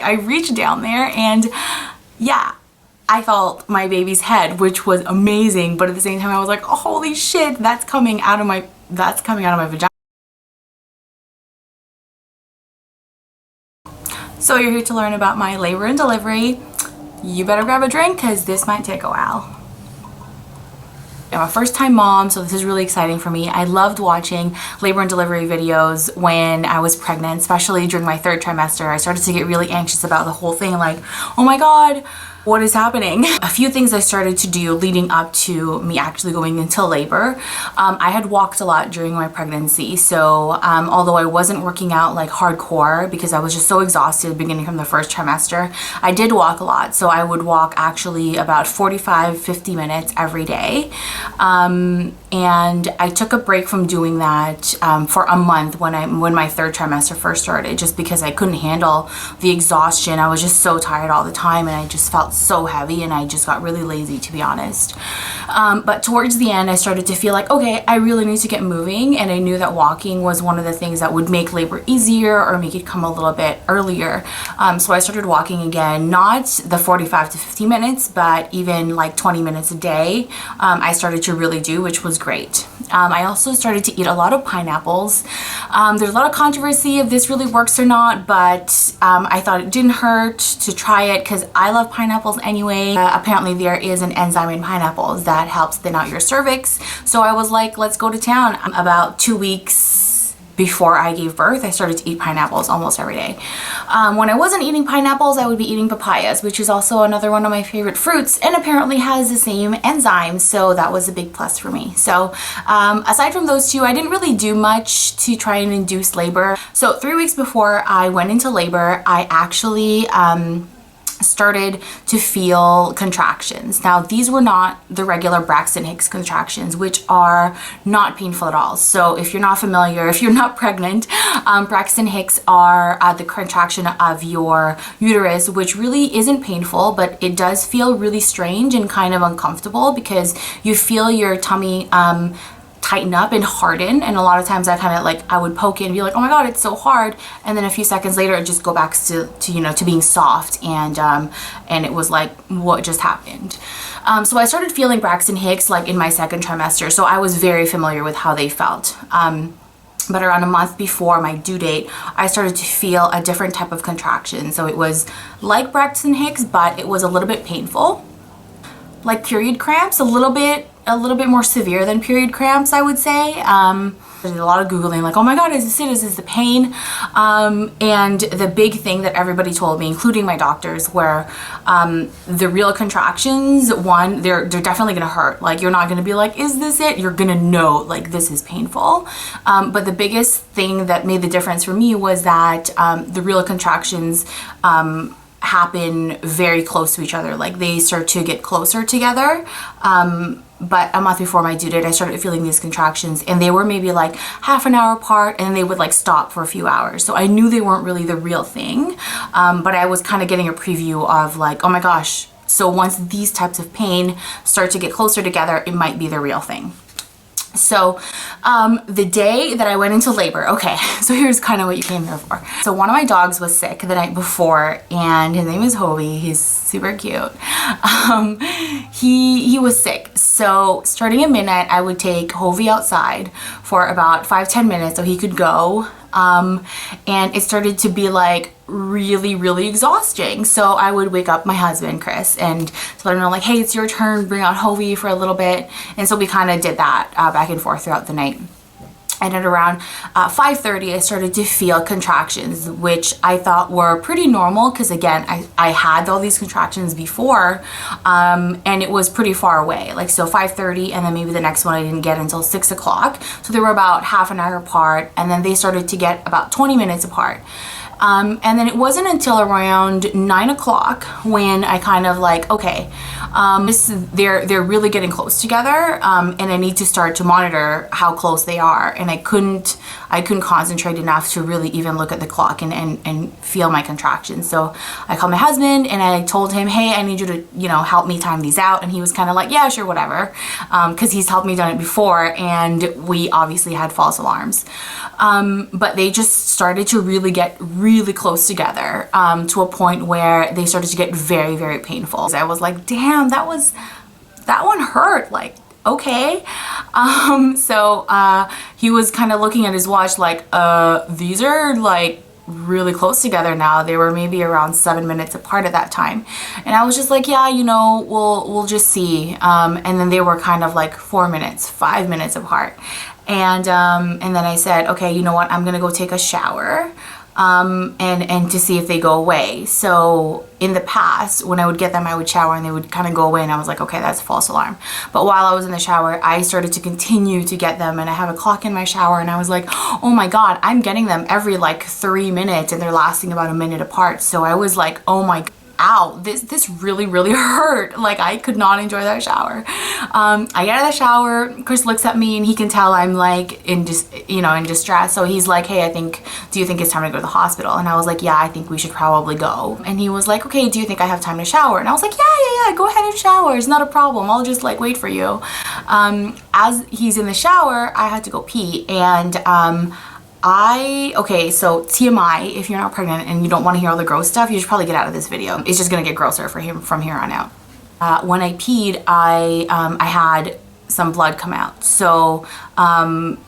I reached down there and yeah, I felt my baby's head, which was amazing, but at the same time I was like, oh, holy shit, that's coming out of my vagina. So you're here to learn about my labor and delivery. You better grab a drink because this might take a while. I'm a first-time mom, so this is really exciting for me. I loved watching labor and delivery videos when I was pregnant, especially during my 3rd trimester. I started to get really anxious about the whole thing, like, oh my god, what is happening? A few things I started to do leading up to me actually going into labor. I had walked a lot during my pregnancy, so although I wasn't working out like hardcore because I was just so exhausted beginning from the 1st trimester, I did walk a lot. So I would walk actually about 45-50 minutes every day. And I took a break from doing that for a month when my 3rd trimester first started, just because I couldn't handle the exhaustion. I was just so tired all the time and I just felt so heavy and I just got really lazy, to be honest. But towards the end I started to feel like, okay, I really need to get moving, and I knew that walking was one of the things that would make labor easier or make it come a little bit earlier. So I started walking again, not the 45 to 50 minutes, but even like 20 minutes a day. I started to really do, which was great. I also started to eat a lot of pineapples. There's a lot of controversy if this really works or not, but I thought it didn't hurt to try it because I love pineapples anyway. Apparently there is an enzyme in pineapples that helps thin out your cervix, so I was like, let's go to town. About 2 weeks before I gave birth, I started to eat pineapples almost every day. When I wasn't eating pineapples, I would be eating papayas, which is also another one of my favorite fruits and apparently has the same enzyme, so that was a big plus for me. So aside from those two, I didn't really do much to try and induce labor. So 3 weeks before I went into labor, I actually started to feel contractions. Now, these were not the regular Braxton Hicks contractions, which are not painful at all. So if you're not familiar, if you're not pregnant, Braxton Hicks are the contraction of your uterus, which really isn't painful, but it does feel really strange and kind of uncomfortable because you feel your tummy tighten up and harden, and a lot of times I would poke it and be like, oh my god, it's so hard, and then a few seconds later it just go back to being soft, and it was like, what just happened? So I started feeling Braxton Hicks like in my 2nd trimester, so I was very familiar with how they felt. But around a month before my due date, I started to feel a different type of contraction. So it was like Braxton Hicks, but it was a little bit painful, like period cramps, a little bit more severe than period cramps, I would say. There's a lot of Googling, like, oh my god, is this it? Is this the pain? And the big thing that everybody told me, including my doctors, were the real contractions, one, they're definitely gonna hurt. Like, you're not gonna be like, is this it? You're gonna know, like, this is painful. But the biggest thing that made the difference for me was that the real contractions happen very close to each other. Like, they start to get closer together. But a month before my due date, I started feeling these contractions, and they were maybe like half an hour apart, and they would like stop for a few hours. So I knew they weren't really the real thing, but I was kind of getting a preview of like, oh my gosh, so once these types of pain start to get closer together, it might be the real thing. So the day that I went into labor, okay, so here's kind of what you came here for. So one of my dogs was sick the night before, and his name is Hovey. He's super cute. He was sick. So starting at midnight, I would take Hovey outside for about 5-10 minutes so he could go. And it started to be like really exhausting. So I would wake up my husband, Chris, and let him know like, hey, it's your turn, bring out Hovey for a little bit. And so we kind of did that back and forth throughout the night. And at around 5:30, I started to feel contractions, which I thought were pretty normal because, again, I had all these contractions before, and it was pretty far away. Like, so 5:30, and then maybe the next one I didn't get until 6 o'clock. So they were about half an hour apart, and then they started to get about 20 minutes apart. And then it wasn't until around 9 o'clock when I kind of like, okay, they're really getting close together, and I need to start to monitor how close they are. And I couldn't concentrate enough to really even look at the clock and feel my contractions. So I called my husband and I told him, hey, I need you to, help me time these out. And he was kind of like, yeah, sure, whatever. Cause he's helped me done it before, and we obviously had false alarms. But they just started to really get really close together, to a point where they started to get very, very painful. I was like, damn, that one hurt, like, okay. So he was kind of looking at his watch like, these are like really close together now. They were maybe around 7 minutes apart at that time. And I was just like, yeah, you know, we'll just see. And then they were kind of like 4 minutes, 5 minutes apart. And then I said, okay, you know what? I'm gonna go take a shower. And to see if they go away. So in the past, when I would get them, I would shower and they would kind of go away, and I was like, okay, that's a false alarm. But while I was in the shower, I started to continue to get them, and I have a clock in my shower, and I was like, oh my God, I'm getting them every like 3 minutes, and they're lasting about a minute apart. So I was like, oh my God. Ow, this really, really hurt. Like, I could not enjoy that shower. I get out of the shower, Chris looks at me and he can tell I'm like in distress. So he's like, hey, do you think it's time to go to the hospital? And I was like, yeah, I think we should probably go. And he was like, okay, do you think I have time to shower? And I was like, yeah, go ahead and shower. It's not a problem. I'll just like wait for you. As he's in the shower, I had to go pee, and okay, so TMI, if you're not pregnant and you don't want to hear all the gross stuff, you should probably get out of this video. It's just gonna get grosser for him from here on out. When I peed, I had some blood come out. So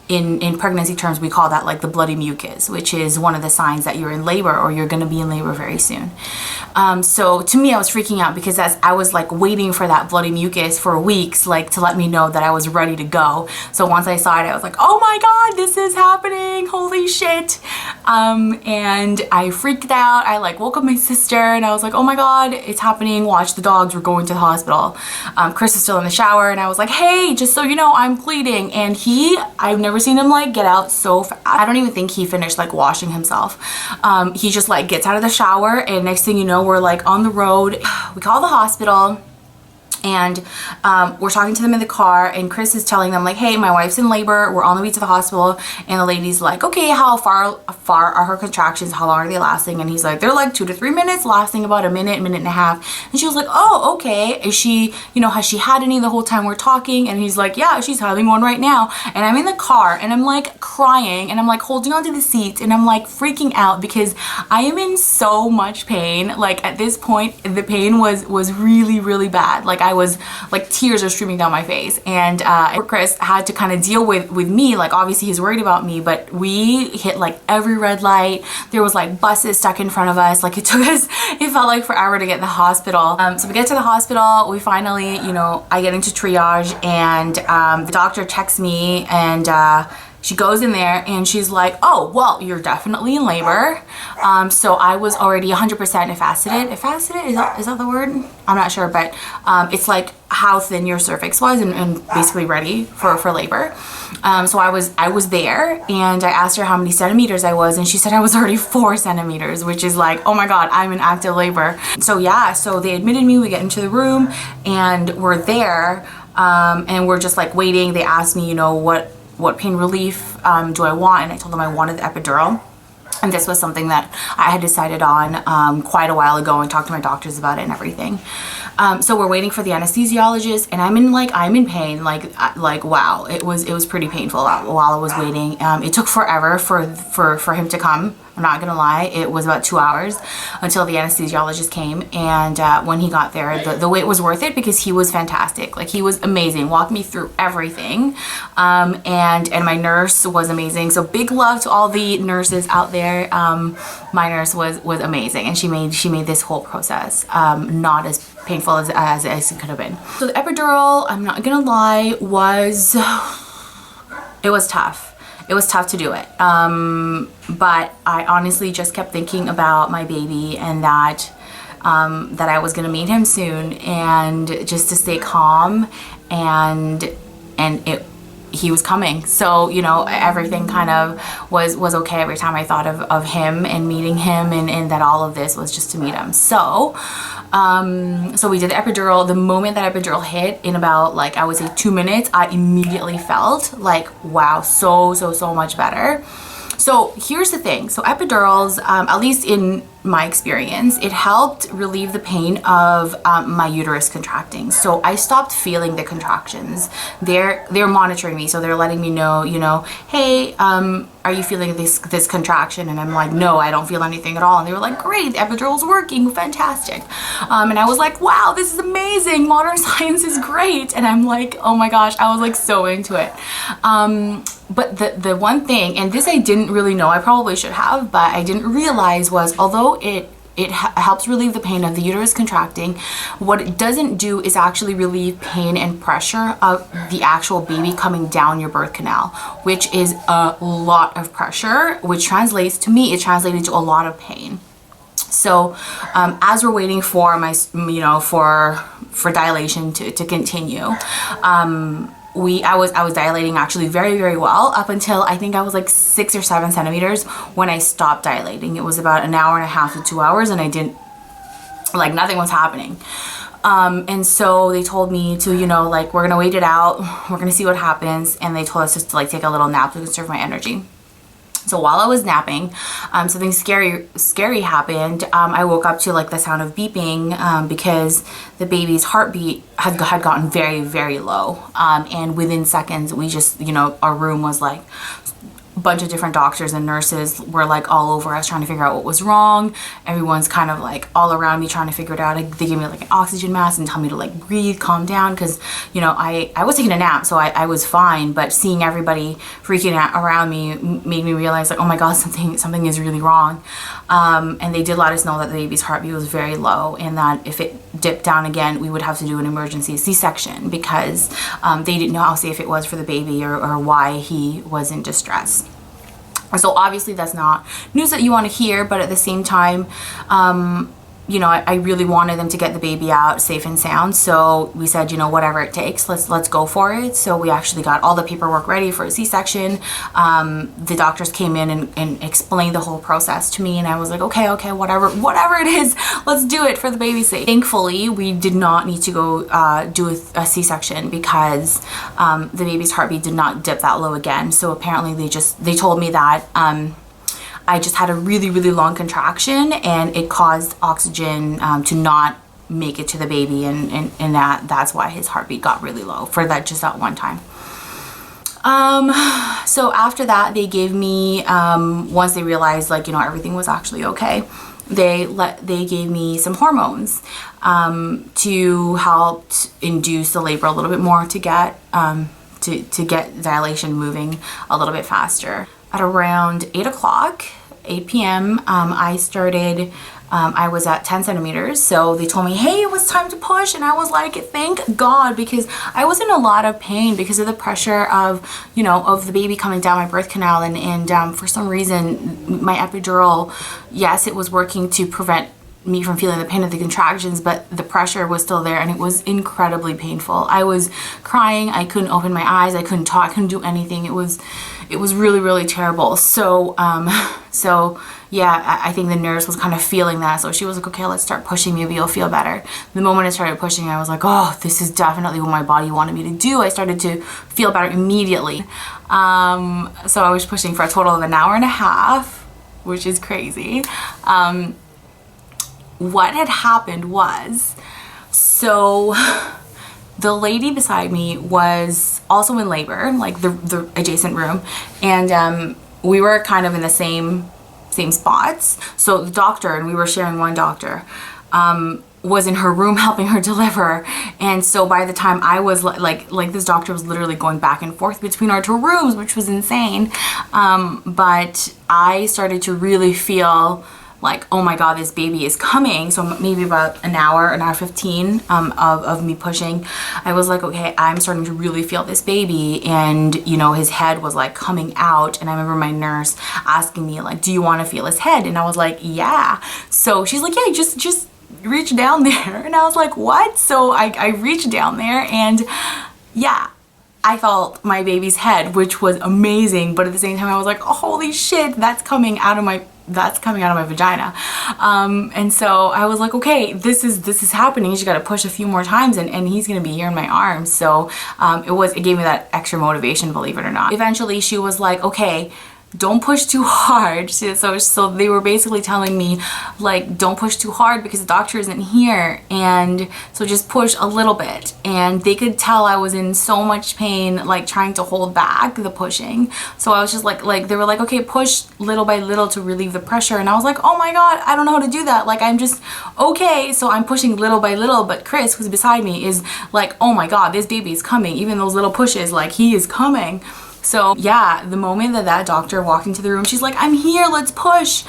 in pregnancy terms, we call that like the bloody mucus, which is one of the signs that you're in labor or you're gonna be in labor very soon. So to me, I was freaking out because as I was like waiting for that bloody mucus for weeks, like to let me know that I was ready to go. So once I saw it, I was like, oh my God, this is happening, holy shit. And I freaked out. I like woke up my sister and I was like, oh my God, it's happening, watch the dogs, we're going to the hospital. Chris is still in the shower, and I was like, hey, just so you know, I'm bleeding. And I've never seen him like get out so fast. I don't even think he finished like washing himself. He just like gets out of the shower, and next thing you know, we're like on the road. We call the hospital, and we're talking to them in the car, and Chris is telling them like, hey, my wife's in labor, we're on the way to the hospital. And the lady's like, okay, how far are her contractions, how long are they lasting? And he's like, they're like 2 to 3 minutes, lasting about a minute and a half. And she was like, oh, okay, is she, you know, has she had any the whole time we're talking? And he's like, yeah, she's having one right now. And I'm in the car and I'm like crying, and I'm like holding onto the seat, and I'm like freaking out because I am in so much pain. Like at this point, the pain was really, really bad. Like I was like, tears are streaming down my face. And Chris had to kind of deal with me. Like obviously he's worried about me, but we hit like every red light. There was like buses stuck in front of us. Like it felt like forever to get to the hospital. So we get to the hospital, we finally, you know, I get into triage, and the doctor checks me, and she goes in there and she's like, oh, well, you're definitely in labor. So I was already 100% effaceted. Effaceted, is that the word? I'm not sure, but it's like how thin your cervix was, and basically ready for labor. So I was there, and I asked her how many centimeters I was, and she said I was already 4 centimeters, which is like, oh my God, I'm in active labor. So yeah, so they admitted me, we get into the room, and we're there, and we're just like waiting. They asked me, you know, what pain relief do I want? And I told them I wanted the epidural. And this was something that I had decided on quite a while ago, and talked to my doctors about it and everything. So we're waiting for the anesthesiologist, and I'm in pain. Like wow, it was pretty painful while I was waiting. It took forever for him to come. I'm not gonna lie, it was about 2 hours until the anesthesiologist came, and when he got there, the wait was worth it because he was fantastic. Like he was amazing, walked me through everything, and my nurse was amazing. So big love to all the nurses out there. My nurse was amazing, and she made this whole process not as painful as it could have been. So the epidural, I'm not gonna lie, was tough. It was tough to do it, but I honestly just kept thinking about my baby, and that I was gonna meet him soon, and just to stay calm, and he was coming. So, you know, everything kind of was okay every time I thought of him and meeting him, and that all of this was just to meet him. So we did the epidural. The moment that epidural hit, in about like, I would say 2 minutes, I immediately felt like, wow, so much better. So here's the thing. So epidurals, at least in my experience, it helped relieve the pain of my uterus contracting. So I stopped feeling the contractions. They're monitoring me, so they're letting me know, you know, hey, are you feeling this contraction? And I'm like, no, I don't feel anything at all. And they were like, great, the epidural's working, fantastic. And I was like, wow, this is amazing, modern science is great. And I'm like, oh my gosh, I was like so into it. But the one thing, and this I didn't really know, I probably should have, but I didn't realize was, although it helps relieve the pain of the uterus contracting, what it doesn't do is actually relieve pain and pressure of the actual baby coming down your birth canal, which is a lot of pressure, which translates to me, it translated to a lot of pain. So as we're waiting for my, you know, for dilation to continue, I was dilating actually very, very well up until I think I was like 6 or 7 centimeters when I stopped dilating. It was about an hour and a half to 2 hours, and I didn't, like, nothing was happening. And so they told me to, you know, like, we're gonna wait it out, we're gonna see what happens, and they told us just to like take a little nap to conserve my energy. So while I was napping, something scary happened. I woke up to like the sound of beeping because the baby's heartbeat had gotten very, very low. And within seconds, we just, you know, our room was like, bunch of different doctors and nurses were like all over us trying to figure out what was wrong. Everyone's kind of like all around me trying to figure it out. They gave me like an oxygen mask and tell me to like breathe, calm down, because, you know, I was taking a nap, so I was fine, but seeing everybody freaking out around me made me realize like, oh my god, something is really wrong. And they did let us know that the baby's heartbeat was very low, and that if it dipped down again, we would have to do an emergency C-section, because they didn't know how safe it was for the baby or why he was in distress. So obviously that's not news that you want to hear, but at the same time, you know, I really wanted them to get the baby out safe and sound. So we said, you know, whatever it takes, let's go for it. So we actually got all the paperwork ready for a C-section. The doctors came in and explained the whole process to me, and I was like, okay, whatever it is, let's do it for the baby's sake. Thankfully, we did not need to go do a C-section because the baby's heartbeat did not dip that low again. So apparently they told me that I just had a really, really long contraction, and it caused oxygen to not make it to the baby, and that's why his heartbeat got really low for just that one time. So after that, they gave me, once they realized, like, you know, everything was actually okay, they gave me some hormones to help induce the labor a little bit more, to get dilation moving a little bit faster. At around 8 p.m. I started, I was at 10 centimeters. So they told me, hey, it was time to push. And I was like, thank God, because I was in a lot of pain because of the pressure of, you know, of the baby coming down my birth canal. And for some reason, my epidural, yes, it was working to prevent me from feeling the pain of the contractions, but the pressure was still there, and it was incredibly painful. I was crying, I couldn't open my eyes, I couldn't talk, I couldn't do anything. It was really, really terrible. So yeah, I think the nurse was kind of feeling that, so she was like, okay, let's start pushing, maybe you'll feel better. The moment I started pushing, I was like, oh, this is definitely what my body wanted me to do. I started to feel better immediately. So I was pushing for a total of an hour and a half, which is crazy. What had happened was, so the lady beside me was also in labor, like the adjacent room, and we were kind of in the same spots. So the doctor, and we were sharing one doctor, was in her room helping her deliver. And so by the time I was like this doctor was literally going back and forth between our two rooms, which was insane. But I started to really feel like, oh my god, this baby is coming. So maybe about an hour 15 of me pushing, I was like, okay, I'm starting to really feel this baby. And, you know, his head was like coming out, and I remember my nurse asking me like, do you want to feel his head? And I was like, yeah. So she's like, yeah, just reach down there. And I was like, what? So I reached down there, and yeah, I felt my baby's head, which was amazing. But at the same time, I was like, oh, holy shit, that's coming out of my vagina. And so I was like, okay, this is happening. You just got to push a few more times, and he's gonna be here in my arms. So it gave me that extra motivation, believe it or not. Eventually she was like, okay, don't push too hard. So they were basically telling me, like, don't push too hard because the doctor isn't here, and so just push a little bit. And they could tell I was in so much pain, like trying to hold back the pushing. So I was just like they were like, okay, push little by little to relieve the pressure. And I was like, oh my god, I don't know how to do that. Like, I'm just okay. So I'm pushing little by little, but Chris, who's beside me, is like, oh my god, this baby is coming. Even those little pushes, like, he is coming. So yeah, the moment that doctor walked into the room, she's like, I'm here, let's push.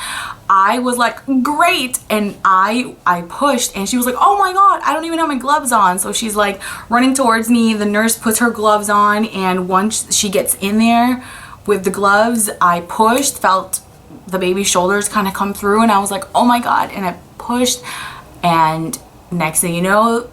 I was like, great. And I pushed, and she was like, oh my god, I don't even have my gloves on. So she's like running towards me. The nurse puts her gloves on, and once she gets in there with the gloves, I pushed, felt the baby's shoulders kind of come through, and I was like, oh my god. And I pushed, and next thing you know,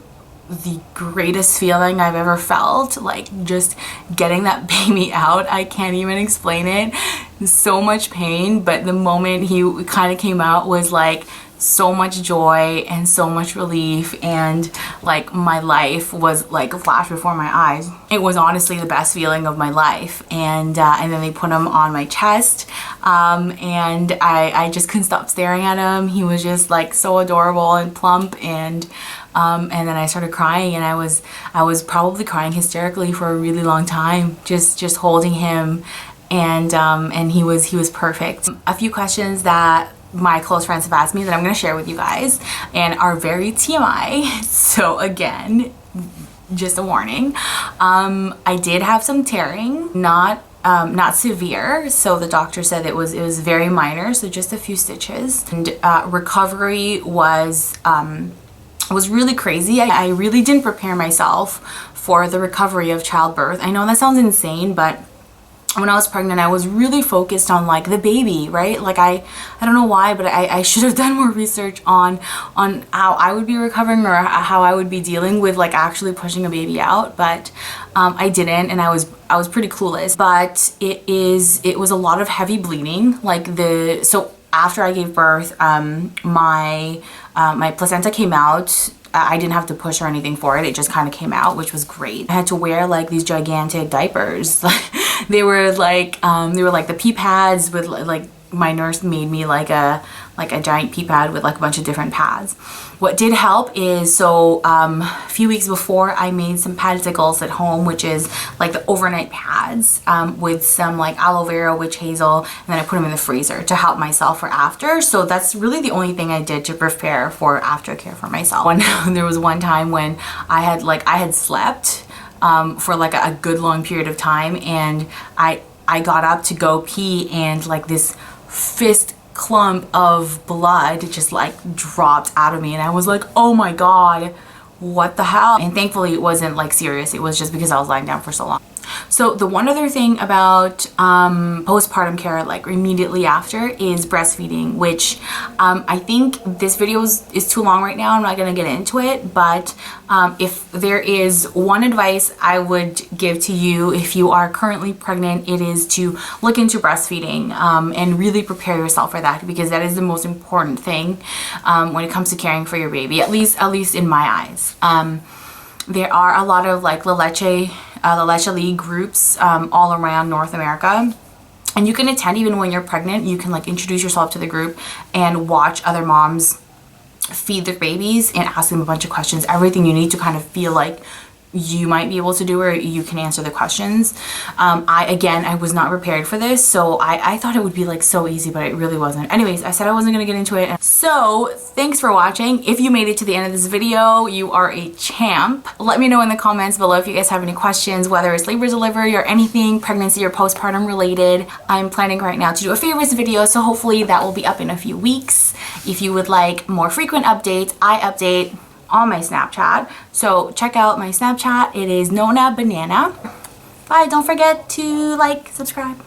the greatest feeling I've ever felt, like just getting that baby out. I can't even explain it. So much pain, but the moment he kind of came out was like so much joy and so much relief, and like my life was like a flash before my eyes. It was honestly the best feeling of my life. And then they put him on my chest, and I just couldn't stop staring at him. He was just like so adorable and plump, and then I started crying, and I was probably crying hysterically for a really long time, just holding him, and he was perfect. A few questions that my close friends have asked me that I'm going to share with you guys, and are very TMI. So again, just a warning. I did have some tearing, not severe, so the doctor said it was very minor, so just a few stitches. And recovery was really crazy. I really didn't prepare myself for the recovery of childbirth. I know that sounds insane, but when I was pregnant, I was really focused on like the baby, right? Like I don't know why, but I should have done more research on how I would be recovering, or how I would be dealing with like actually pushing a baby out, but I didn't, and I was pretty clueless. But it was a lot of heavy bleeding. So after I gave birth, my placenta came out. I didn't have to push or anything for it. It just kind of came out, which was great. I had to wear like these gigantic diapers. They were like the pee pads with like, my nurse made me like a giant pee pad with like a bunch of different pads. What did help is, so a few weeks before, I made some padsicles at home, which is like the overnight pads, with some like aloe vera, witch hazel, and then I put them in the freezer to help myself for after. So that's really the only thing I did to prepare for aftercare for myself. There was one time when I had slept for like a good long period of time, and I got up to go pee, and like this fist clump of blood just like dropped out of me, and I was like, oh my god, what the hell? And thankfully it wasn't like serious. It was just because I was lying down for so long. So the one other thing about postpartum care, like immediately after, is breastfeeding, which I think this video is too long right now. I'm not going to get into it, but if there is one advice I would give to you if you are currently pregnant, it is to look into breastfeeding, and really prepare yourself for that, because that is the most important thing when it comes to caring for your baby, at least in my eyes. There are a lot of like La Leche League groups all around North America, and you can attend even when you're pregnant. You can like introduce yourself to the group and watch other moms feed their babies and ask them a bunch of questions, everything you need to kind of feel like you might be able to do, or you can answer the questions. I was not prepared for this, so I thought it would be like so easy, but it really wasn't. Anyways, I said I wasn't gonna get into it. So thanks for watching. If you made it to the end of this video, you are a champ. Let me know in the comments below if you guys have any questions, whether it's labor, delivery, or anything pregnancy or postpartum related. I'm planning right now to do a favorites video, so hopefully that will be up in a few weeks. If you would like more frequent updates, I update on my Snapchat, so check out my Snapchat. It is Nona Banana. Bye. Don't forget to like, subscribe.